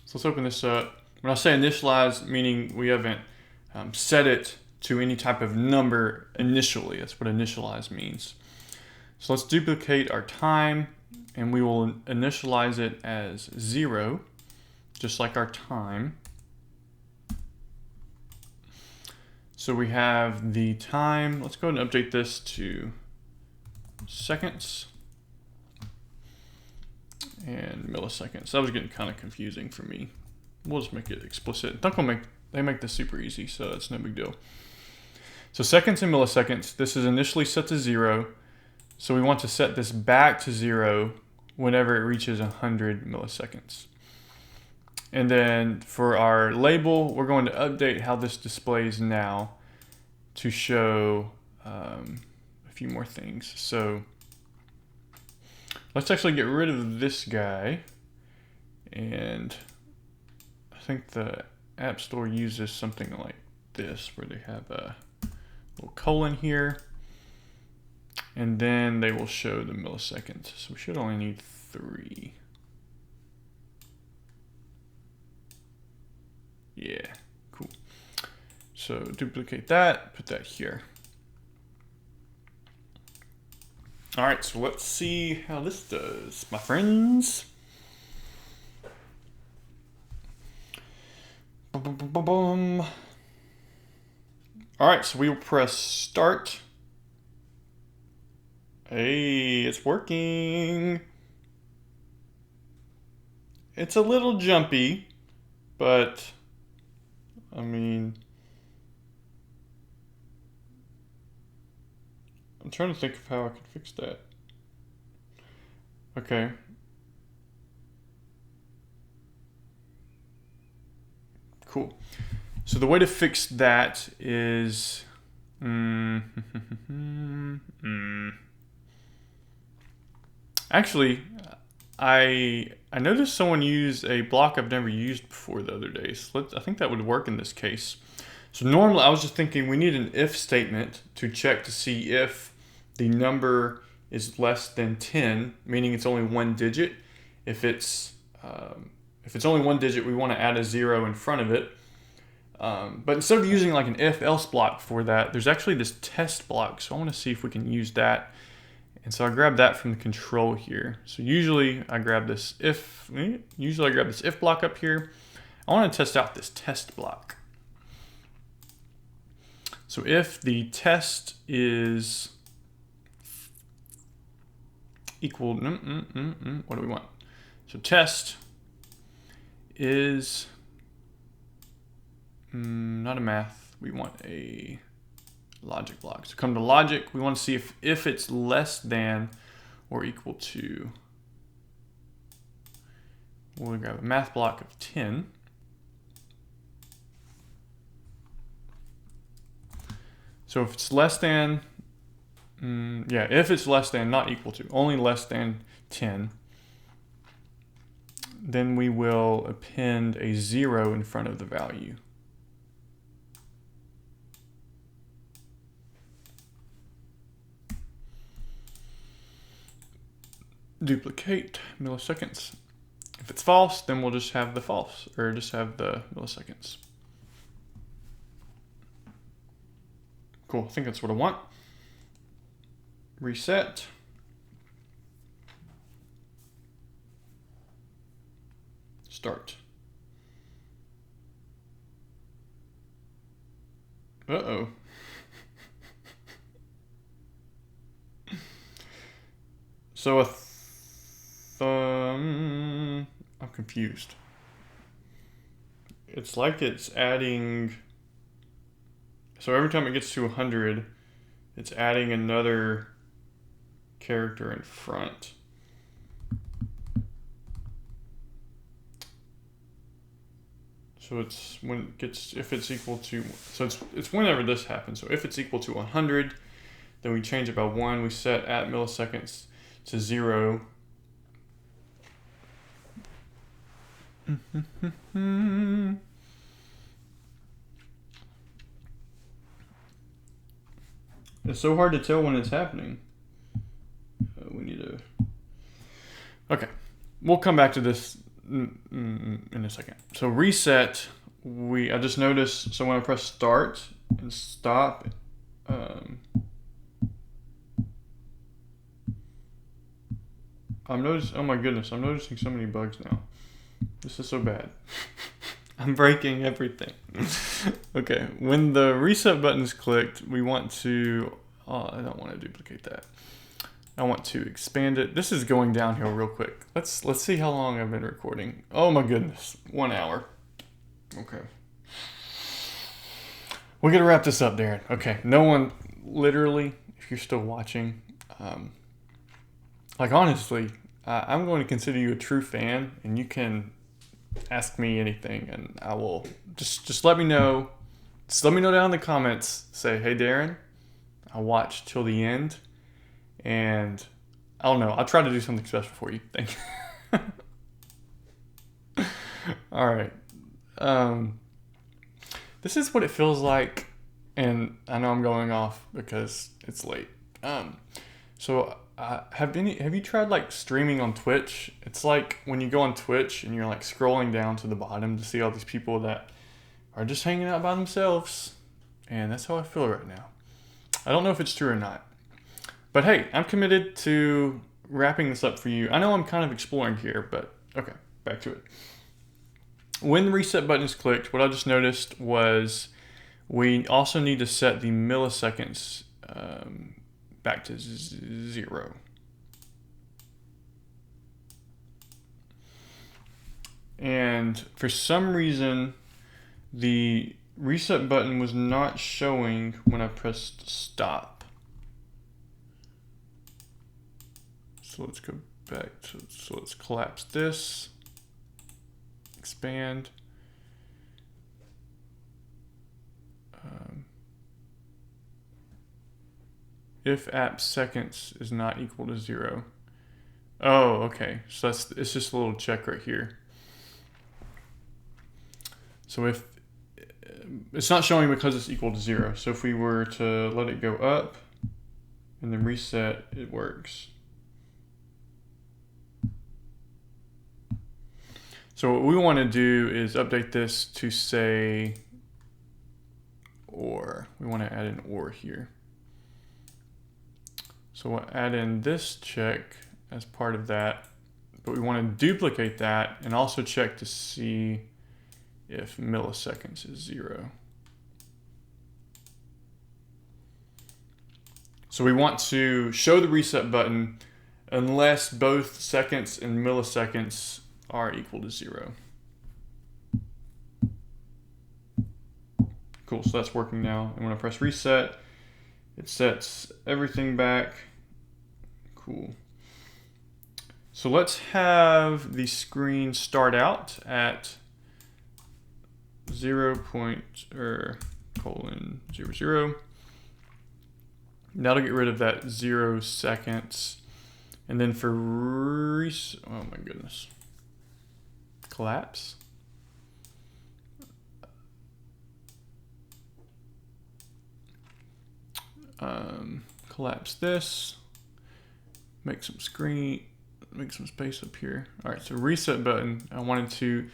So let's open this up. When I say initialize, meaning we haven't set it to any type of number initially. That's what initialize means. So let's duplicate our time, and we will initialize it as 0, just like our time. So we have the time. Let's go ahead and update this to seconds and milliseconds. That was getting kind of confusing for me. We'll just make it explicit. Thunkable they make this super easy, so that's no big deal. So seconds and milliseconds, this is initially set to 0. So we want to set this back to 0 whenever it reaches 100 milliseconds. And then for our label, we're going to update how this displays now to show a few more things. So let's actually get rid of this guy. And I think the App Store uses something like this, where they have a little colon here. And then they will show the milliseconds. So we should only need 3. Yeah, cool. So duplicate that, put that here. All right, so let's see how this does, my friends. All right, so we will press start. Hey, it's working. It's a little jumpy, but I mean, I'm trying to think of how I could fix that. Okay. Cool. So the way to fix that is, actually, I noticed someone use a block I've never used before the other day. So I think that would work in this case. So normally I was just thinking we need an if statement to check to see if the number is less than 10, meaning it's only one digit. If it's only one digit, we want to add a 0 in front of it. But instead of using like an if-else block for that, there's actually this test block. So I want to see if we can use that. And so I grab that from the control here. So usually I grab this if block up here. I want to test out this test block. So if the test is equal, what do we want? So test is not a math, we want a logic block. So come to logic, we want to see if it's less than or equal to, we'll grab a math block of 10. So if it's less than, if it's less than, not equal to, only less than 10, then we will append a 0 in front of the value. Duplicate milliseconds. If it's false, then we'll just have the false, or just have the milliseconds. Cool, I think that's what I want. Reset. Start. Uh-oh. So I'm confused. It's like it's adding, so every time it gets to 100, it's adding another character in front. So it's when it gets, if it's equal to, so it's whenever this happens. So if it's equal to 100, then we change it by 1. We set at milliseconds to 0. It's so hard to tell when it's happening. We need to. Okay, we'll come back to this in a second. So reset. I just noticed. So when I press start and stop, I'm noticing. Oh my goodness, I'm noticing so many bugs now. This is so bad. I'm breaking everything. Okay, when the reset button is clicked, we want to, I don't want to duplicate that. I want to expand it. This is going downhill real quick. Let's see how long I've been recording. Oh my goodness, 1 hour. Okay. We gotta wrap this up, Darren. Okay, no one, literally, if you're still watching, like honestly, I'm going to consider you a true fan, and you can ask me anything, and I will just let me know. Just let me know down in the comments. Say, hey Darren, I watched till the end, and I don't know. I'll try to do something special for you. Thank you. All right. This is what it feels like, and I know I'm going off because it's late. So have you tried like streaming on Twitch? It's like when you go on Twitch and you're like scrolling down to the bottom to see all these people that are just hanging out by themselves, and that's how I feel right now. I don't know if it's true or not, but hey, I'm committed to wrapping this up for you. I know I'm kind of exploring here, but okay, back to it. When the reset button is clicked, what I just noticed was we also need to set the milliseconds back to 0. And for some reason, the reset button was not showing when I pressed stop. So let's go back to, so let's collapse this, expand. If app seconds is not equal to 0, Oh, okay. So it's just a little check right here. So if it's not showing because it's equal to 0. So if we were to let it go up and then reset, it works. So what we want to do is update this to say or. We want to add an or here. So we'll add in this check as part of that, but we want to duplicate that and also check to see if milliseconds is 0. So we want to show the reset button unless both seconds and milliseconds are equal to 0. Cool, so that's working now. And when I press reset, it sets everything back. Cool. So let's have the screen start out at 0.00. That'll get rid of that 0 seconds. And then for oh my goodness. Collapse. Collapse this. Make some space up here. All right, so reset button. I wanted to,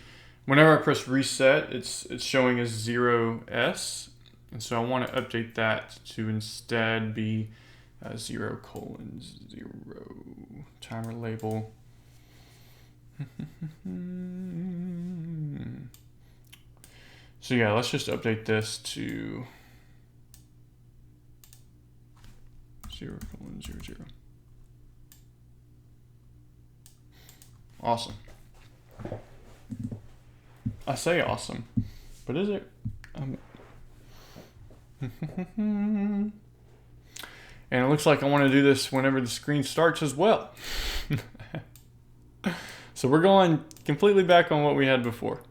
whenever I press reset, it's showing as 0s, and so I want to update that to instead be 0:0 timer label. So yeah, let's just update this to 0:00. Awesome. I say awesome, but is it? And it looks like I want to do this whenever the screen starts as well. So we're going completely back on what we had before.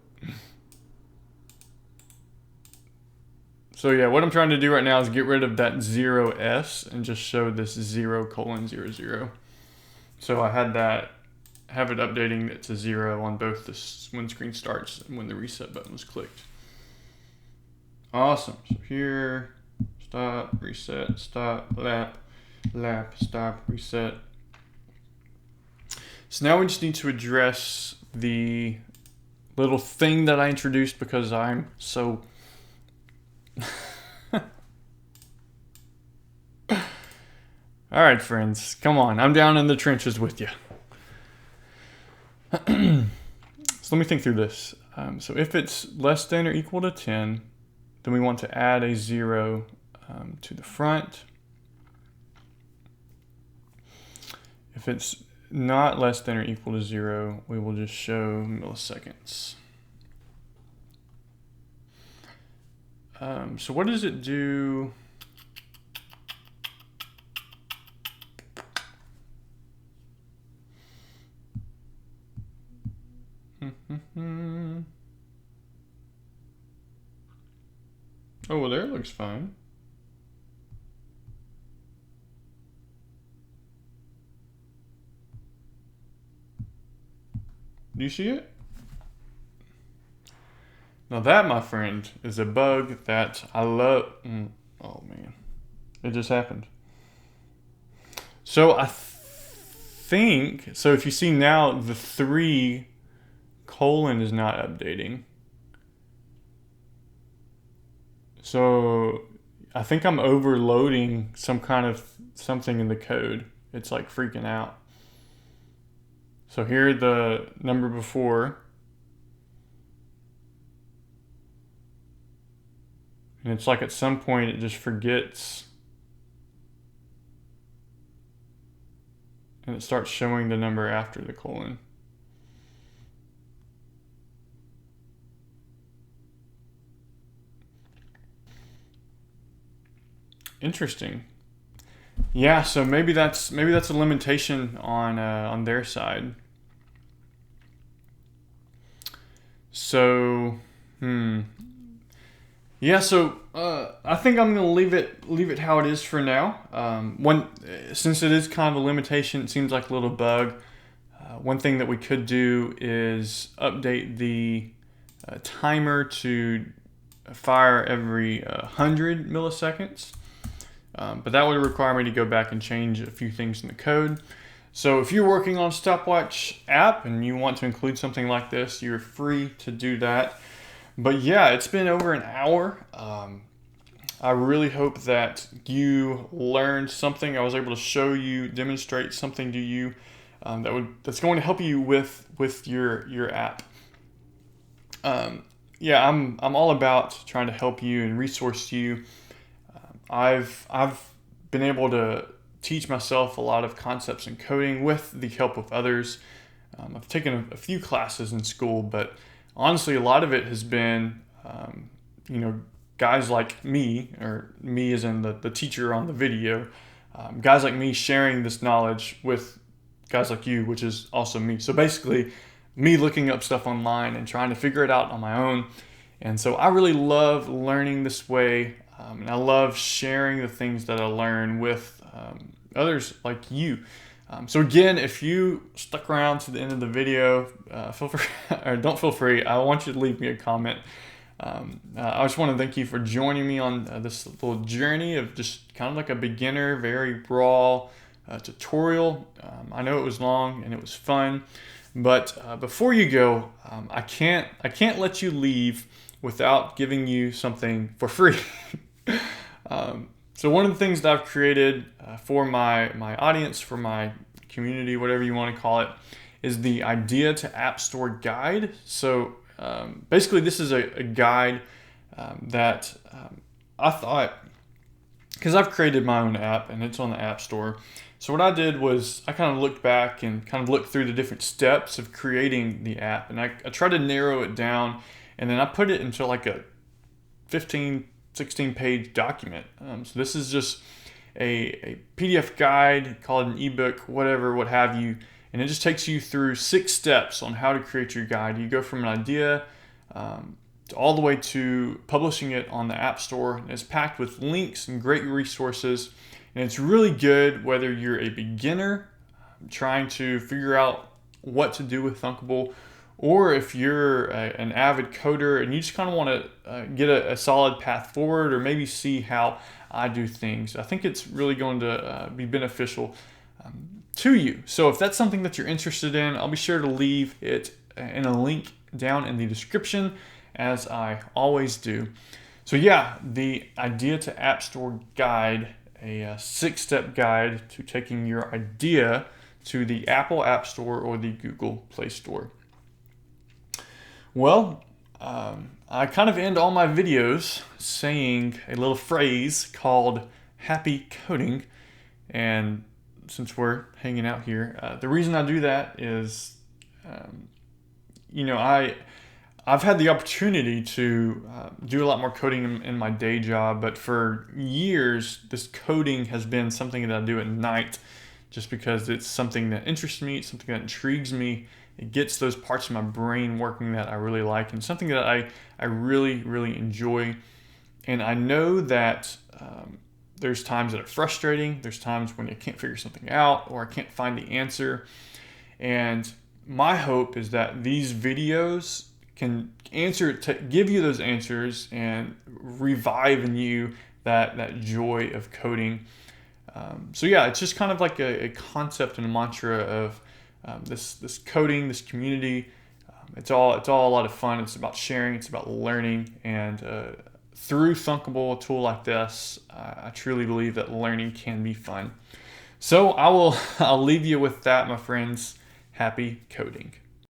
So yeah, what I'm trying to do right now is get rid of that 0s and just show this 0:00. So I had that, have it updating it to 0 on both this when screen starts and when the reset button was clicked. Awesome. So here, stop, reset, stop, lap, stop, reset. So now we just need to address the little thing that I introduced because I'm so... All right, friends, come on. I'm down in the trenches with you. So let me think through this. So if it's less than or equal to 10, then we want to add a 0 to the front. If it's not less than or equal to 0, we will just show milliseconds. So what does it do? Oh, well, there it looks fine. Do you see it? Now that, my friend, is a bug that I love. Oh man, it just happened. So I think, so if you see now, the 3 colon is not updating. So I think I'm overloading some kind of something in the code. It's like freaking out. So here the number before. And it's like at some point it just forgets. And it starts showing the number after the colon. Interesting. Yeah, so maybe that's a limitation on their side. So, yeah, so I think I'm gonna leave it how it is for now. Since it is kind of a limitation, it seems like a little bug. One thing that we could do is update the timer to fire every 100 milliseconds. But that would require me to go back and change a few things in the code. So if you're working on Stopwatch app and you want to include something like this, you're free to do that. But yeah, it's been over an hour. I really hope that you learned something. I was able to show you, demonstrate something to you that's going to help you with your app. Yeah, I'm all about trying to help you and resource you. I've been able to teach myself a lot of concepts in coding with the help of others. I've taken a few classes in school, but honestly, a lot of it has been, guys like me, or me as in the teacher on the video, guys like me sharing this knowledge with guys like you, which is also me. So basically, me looking up stuff online and trying to figure it out on my own. And so I really love learning this way, and I love sharing the things that I learn with others like you. So again, if you stuck around to the end of the video, feel free, or don't feel free, I want you to leave me a comment. I just want to thank you for joining me on this little journey of just kind of like a beginner, very raw tutorial. I know it was long and it was fun, but before you go, I can't let you leave without giving you something for free. So one of the things that I've created for my audience, for my community, whatever you want to call it, is the Idea to App Store guide. So basically, this is a guide that I thought, because I've created my own app and it's on the App Store. So what I did was I kind of looked back and kind of looked through the different steps of creating the app, and I tried to narrow it down, and then I put it into like a 16 page document. So this is just a PDF guide, call it an ebook, whatever, what have you. And it just takes you through 6 steps on how to create your guide. You go from an idea all the way to publishing it on the App Store. And it's packed with links and great resources. And it's really good whether you're a beginner trying to figure out what to do with Thunkable, or if you're an avid coder and you just kind of want to get a solid path forward, or maybe see how I do things. I think it's really going to be beneficial to you. So if that's something that you're interested in, I'll be sure to leave it in a link down in the description, as I always do. So yeah, the Idea to App Store guide, a 6-step guide to taking your idea to the Apple App Store or the Google Play Store. Well, I kind of end all my videos saying a little phrase called happy coding. And since we're hanging out here, the reason I do that is, I've had the opportunity to do a lot more coding in my day job, but for years, this coding has been something that I do at night, just because it's something that interests me, it's something that intrigues me. It gets those parts of my brain working that I really like, and something that I really, really enjoy. And I know that there's times that are frustrating. There's times when I can't figure something out, or I can't find the answer. And my hope is that these videos can give you those answers and revive in you that joy of coding. So yeah, it's just kind of like a concept and a mantra of this coding, this community. It's all a lot of fun. It's about sharing. It's about learning. And through Thunkable, a tool like this, I truly believe that learning can be fun. So I'll leave you with that, my friends. Happy coding.